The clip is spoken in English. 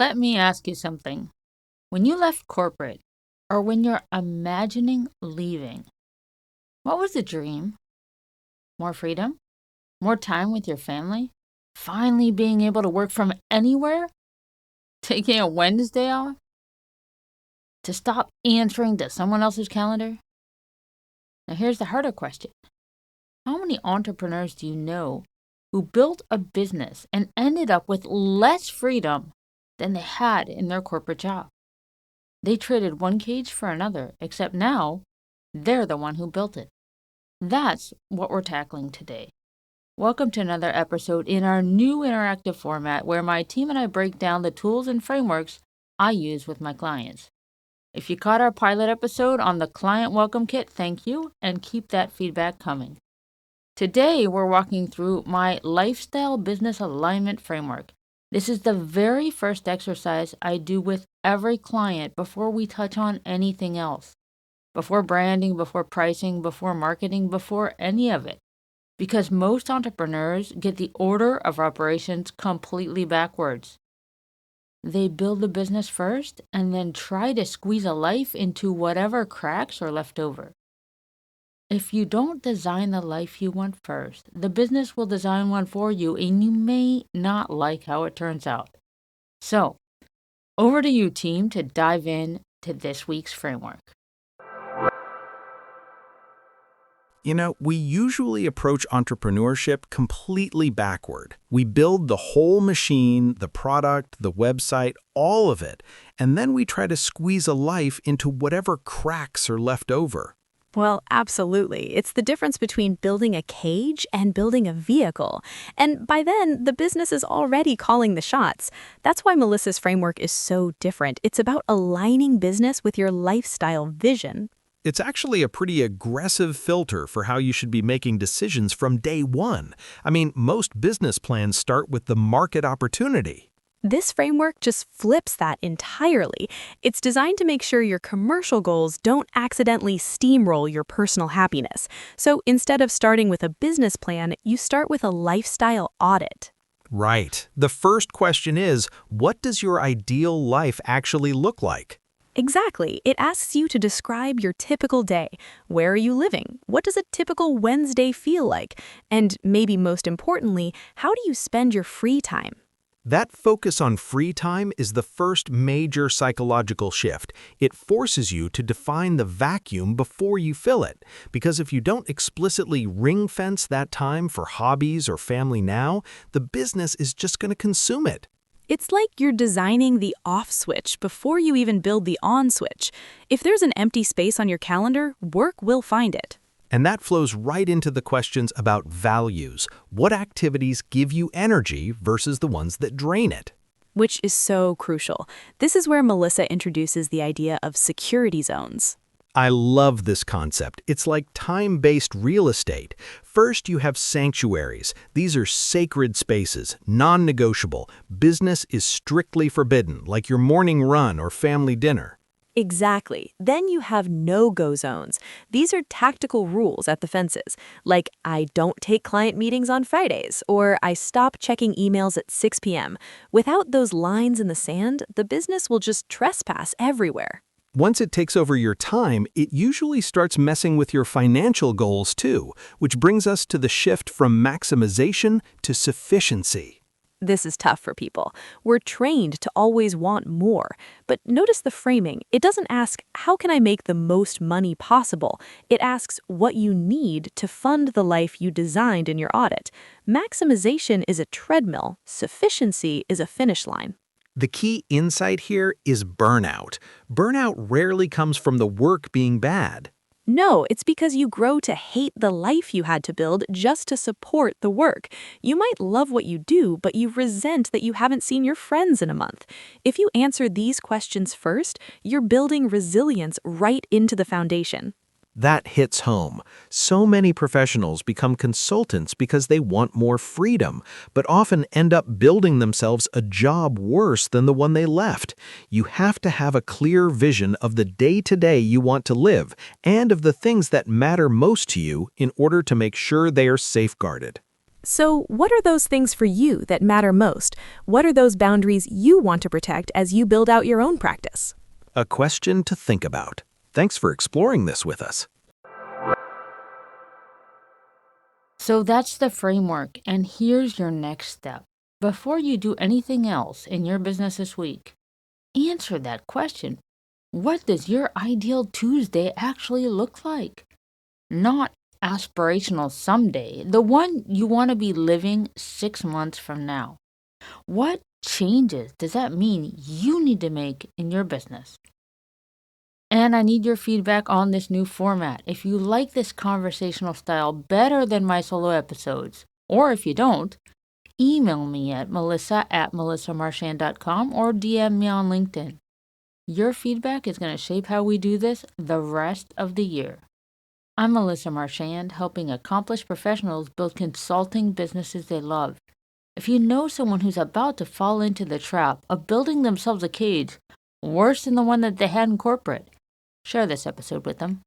Let me ask you something. When you left corporate, or when you're imagining leaving, what was the dream? More freedom? More time with your family? Finally being able to work from anywhere? Taking a Wednesday off? To stop answering to someone else's calendar? Now, here's the harder question. How many entrepreneurs do you know who built a business and ended up with less freedom than they had in their corporate job? They traded one cage for another, except now they're the one who built it. That's what we're tackling today. Welcome to another episode in our new interactive format where my team and I break down the tools and frameworks I use with my clients. If you caught our pilot episode on the Client Welcome Kit, thank you, and keep that feedback coming. Today, we're walking through my Lifestyle Business Alignment Framework. This is the very first exercise I do with every client before we touch on anything else. Before branding, before pricing, before marketing, before any of it. Because most entrepreneurs get the order of operations completely backwards. They build the business first and then try to squeeze a life into whatever cracks are left over. If you don't design the life you want first, the business will design one for you and you may not like how it turns out. So, over to you, team, to dive in to this week's framework. You know, we usually approach entrepreneurship completely backward. We build the whole machine, the product, the website, all of it, and then we try to squeeze a life into whatever cracks are left over. Well, absolutely. It's the difference between building a cage and building a vehicle. And by then, the business is already calling the shots. That's why Melissa's framework is so different. It's about aligning business with your lifestyle vision. It's actually a pretty aggressive filter for how you should be making decisions from day one. I mean, most business plans start with the market opportunity. This framework just flips that entirely. It's designed to make sure your commercial goals don't accidentally steamroll your personal happiness. So instead of starting with a business plan, you start with a lifestyle audit. Right. The first question is, what does your ideal life actually look like? Exactly. It asks you to describe your typical day. Where are you living? What does a typical Wednesday feel like? And maybe most importantly, how do you spend your free time? That focus on free time is the first major psychological shift. It forces you to define the vacuum before you fill it. Because if you don't explicitly ring-fence that time for hobbies or family now, the business is just going to consume it. It's like you're designing the off switch before you even build the on switch. If there's an empty space on your calendar, work will find it. And that flows right into the questions about values. What activities give you energy versus the ones that drain it? Which is so crucial. This is where Melissa introduces the idea of security zones. I love this concept. It's like time-based real estate. First, you have sanctuaries. These are sacred spaces, non-negotiable. Business is strictly forbidden, like your morning run or family dinner. Exactly. Then you have no-go zones. These are tactical rules at the fences, like I don't take client meetings on Fridays, or I stop checking emails at 6 p.m. Without those lines in the sand, the business will just trespass everywhere. Once it takes over your time, it usually starts messing with your financial goals too, which brings us to the shift from maximization to sufficiency. This is tough for people. We're trained to always want more. But notice the framing. It doesn't ask, how can I make the most money possible? It asks what you need to fund the life you designed in your audit. Maximization is a treadmill. Sufficiency is a finish line. The key insight here is burnout. Burnout rarely comes from the work being bad. No, it's because you grow to hate the life you had to build just to support the work. You might love what you do, but you resent that you haven't seen your friends in a month. If you answer these questions first, you're building resilience right into the foundation. That hits home. So many professionals become consultants because they want more freedom, but often end up building themselves a job worse than the one they left. You have to have a clear vision of the day-to-day you want to live and of the things that matter most to you in order to make sure they are safeguarded. So, what are those things for you that matter most? What are those boundaries you want to protect as you build out your own practice? A question to think about. Thanks for exploring this with us. So that's the framework, and here's your next step. Before you do anything else in your business this week, answer that question. What does your ideal Tuesday actually look like? Not aspirational someday, the one you want to be living 6 months from now. What changes does that mean you need to make in your business? And I need your feedback on this new format. If you like this conversational style better than my solo episodes, or if you don't, email me at melissa@melissamarchand.com or DM me on LinkedIn. Your feedback is going to shape how we do this the rest of the year. I'm Melissa Marchand, helping accomplished professionals build consulting businesses they love. If you know someone who's about to fall into the trap of building themselves a cage worse than the one that they had in corporate, share this episode with them.